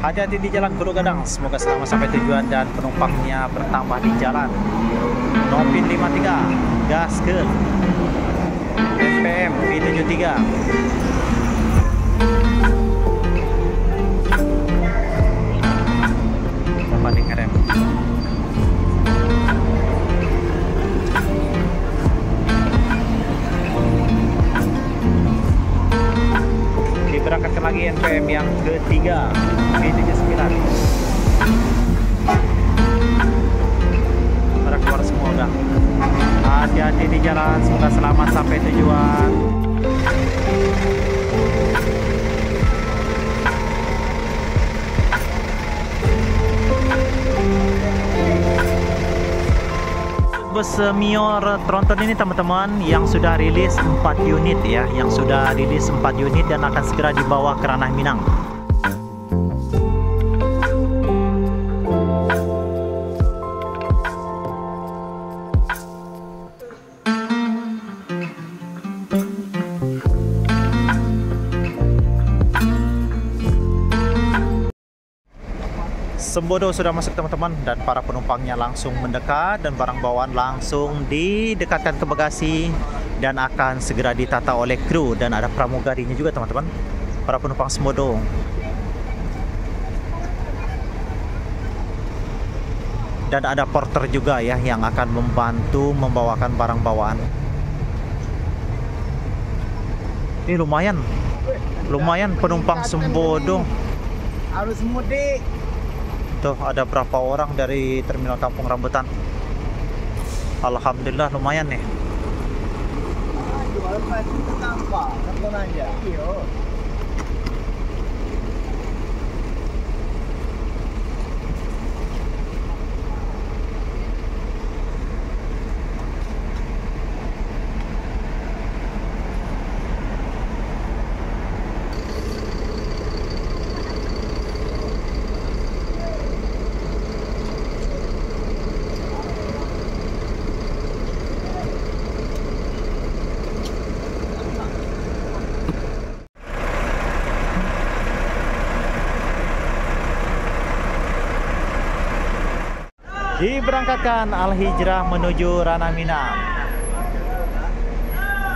Hati-hati di jalan Pulau Gadang. Semoga selamat sampai tujuan dan penumpangnya bertambah di jalan. Nopin 53, gaskeun. NPM V73. Banding rem. Diberangkatkan lagi NPM yang ketiga V79. Pada keluar semua udah. Hati-hati di jalan, semoga selamat sampai tujuan. Bus Mio Tronton ini teman-teman yang sudah rilis 4 unit ya, yang sudah rilis 4 unit dan akan segera dibawa ke ranah Minang. Sembodo sudah masuk teman-teman, dan para penumpangnya langsung mendekat dan barang bawaan langsung didekatkan ke bagasi dan akan segera ditata oleh kru, dan ada pramugarinya juga teman-teman, para penumpang Sembodo. Dan ada porter juga ya yang akan membantu membawakan barang bawaan. Ini lumayan penumpang Sembodo. Harus mudik. Tuh ada berapa orang dari terminal Kampung Rambutan. Alhamdulillah lumayan nih. Jual pasti tampak, telepon aja. Iya. Diberangkatkan Al-Hijrah menuju Ranah Minang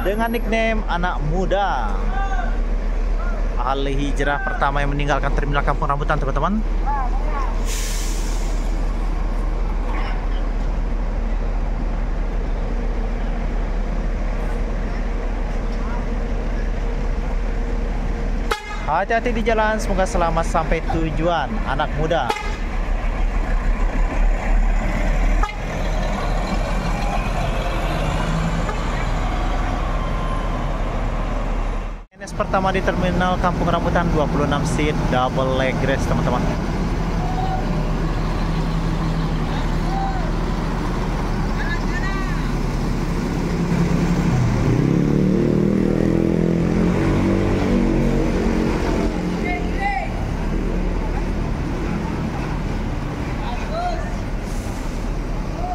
dengan nickname anak muda. Al-Hijrah pertama yang meninggalkan terminal Kampung Rambutan teman-teman. Hati-hati di jalan, semoga selamat sampai tujuan anak muda. Pertama di terminal Kampung Rambutan, 26 seat double leg race teman-teman.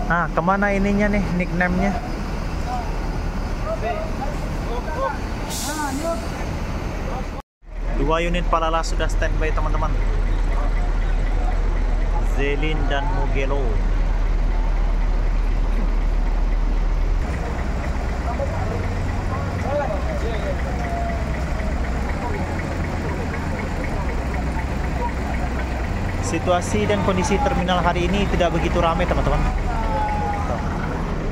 Nah, kemana ininya nih nickname-nya? Dua unit Palala sudah standby teman-teman. Zelin dan Mugello. Situasi dan kondisi terminal hari ini tidak begitu ramai teman-teman.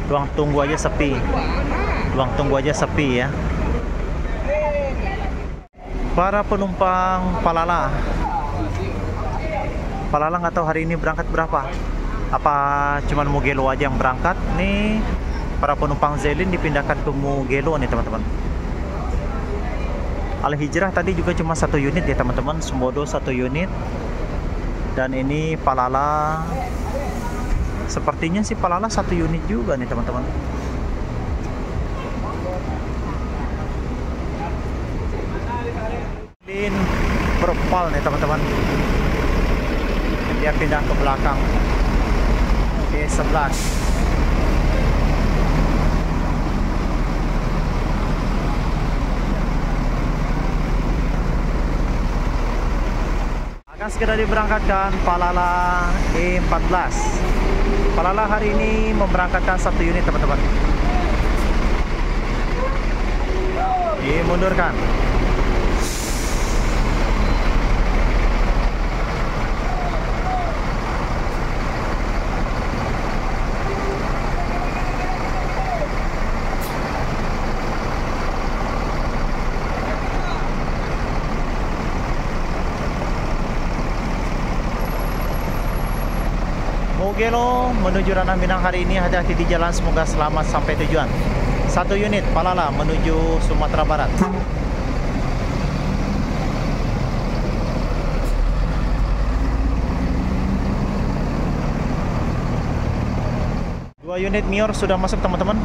Ruang tunggu aja sepi. Ruang tunggu aja sepi ya. Para penumpang Palala nggak tahu hari ini berangkat berapa. Apa cuman Mugello aja yang berangkat? Nih para penumpang Zelin dipindahkan ke Mugello nih teman-teman. Al-Hijrah tadi juga cuma 1 unit ya teman-teman. Sembodo 1 unit. Dan ini Palala, sepertinya sih Palala 1 unit juga nih teman-teman. Berpal nih teman-teman, dia pindah ke belakang T11. segera diberangkatkan Palala E14. Palala hari ini memberangkatkan 1 unit teman-teman. Dimundurkan. Mogelo menuju Ranah Minang hari ini, hati-hati di jalan, semoga selamat sampai tujuan. 1 unit Palala menuju Sumatera Barat. Dua unit Mior sudah masuk teman-teman.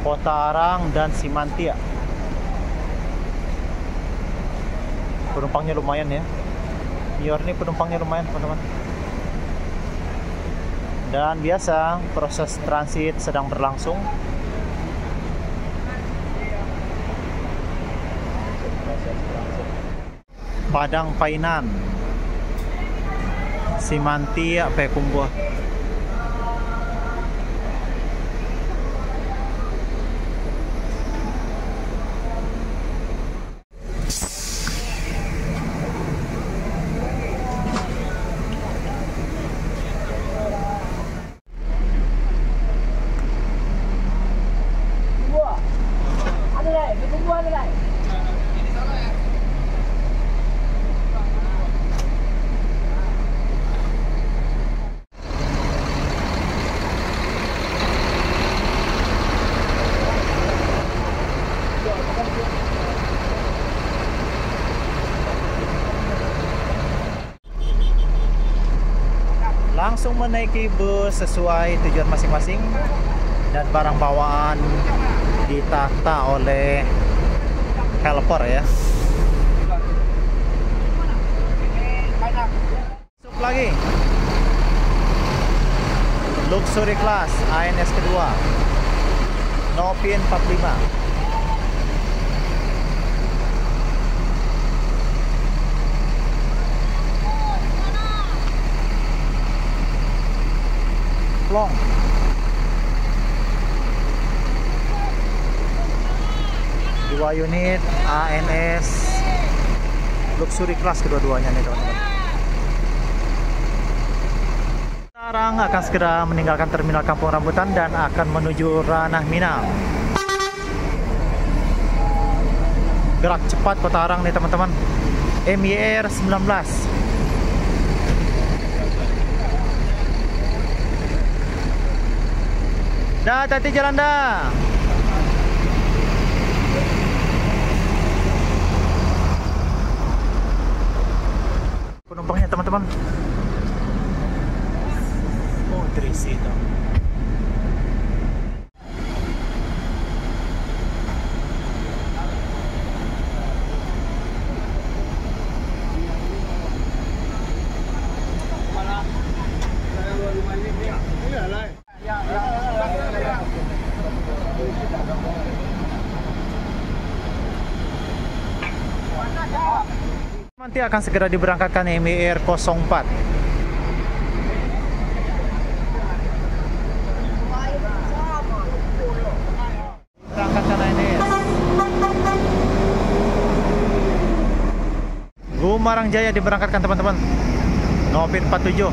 Kota Arang dan Simantia. Penumpangnya lumayan ya. Mior ini penumpangnya lumayan teman-teman. Dan biasa proses transit sedang berlangsung. Padang Painan, Simantia, Payakumbuh. Langsung menaiki bus sesuai tujuan masing-masing dan barang bawaan ditata oleh helper ya. Masuk lagi luxury class ANS kedua Novin 45. Plong. Dua unit ANS luxury class kedua-duanya nih teman-teman. Sekarang akan segera meninggalkan terminal Kampung Rambutan dan akan menuju Ranah Minang. Gerak cepat Kota Arang nih teman-teman. MYR 19. Dah, hati-hati jalan dah. Penumpangnya teman-teman. Oh, terisi itu. Nanti akan segera diberangkatkan MYR 04. Berangkatkan ANS. Gumarang Jaya diberangkatkan teman-teman. Novin 47.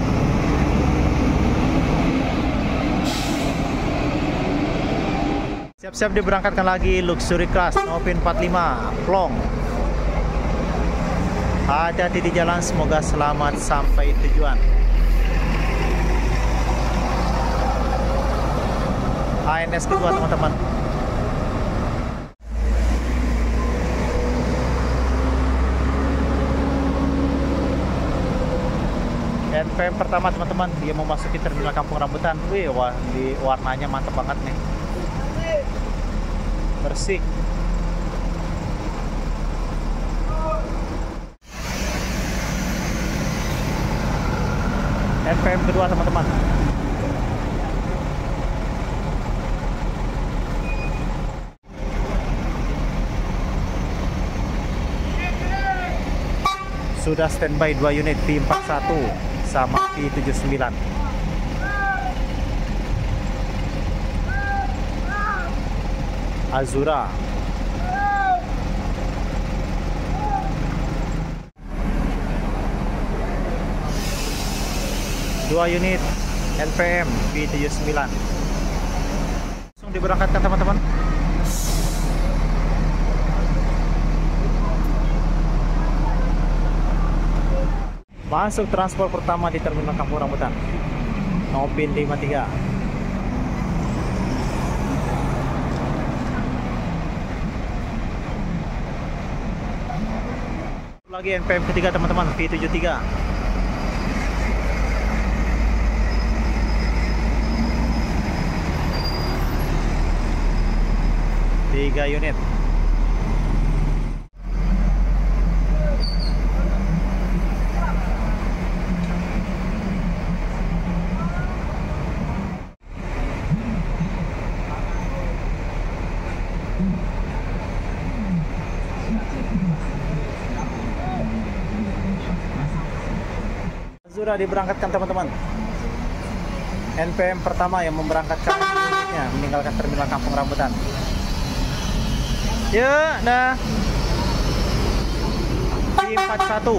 Siap-siap diberangkatkan lagi luxury class Novin 45 Plong. Hati-hati di jalan, semoga selamat sampai tujuan. ANS kedua teman-teman. NPM pertama teman-teman, dia memasuki terminal Kampung Rambutan. Wih, wah, di warnanya mantap banget nih. Bersih. NPM kedua teman-teman. Sudah standby 2 unit V41 sama V79. Azura. Dua unit NPM V79 langsung diberangkatkan teman-teman. Masuk transport pertama di Terminal Kampung Rambutan, Nopin 53. Lagi NPM ketiga teman-teman, V73. Tiga unit. Sudah diberangkatkan teman-teman. NPM pertama yang memberangkatkan unitnya meninggalkan Terminal Kampung Rambutan. Ya, dah. V41.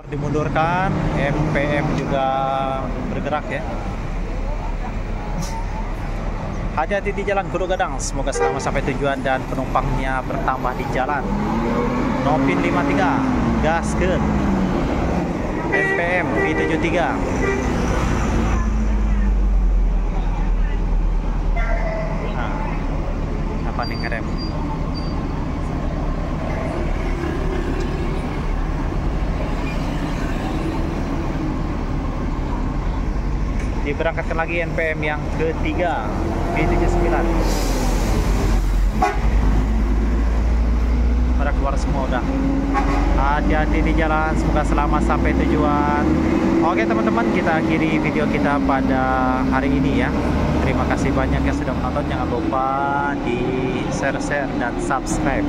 Dimundurkan, NPM juga bergerak ya. Hati-hati di jalan Guru Gadang. Semoga selamat sampai tujuan dan penumpangnya bertambah di jalan. Nopin 53, gaskeun. NPM V73. Nah, apa nih ngerem? Diberangkatkan lagi NPM yang ketiga V79. Pada keluar semua udah. Hati-hati di jalan, semoga selamat sampai tujuan. Oke teman-teman, kita akhiri video kita pada hari ini ya. Terima kasih banyak yang sudah menonton. Jangan lupa di share dan subscribe.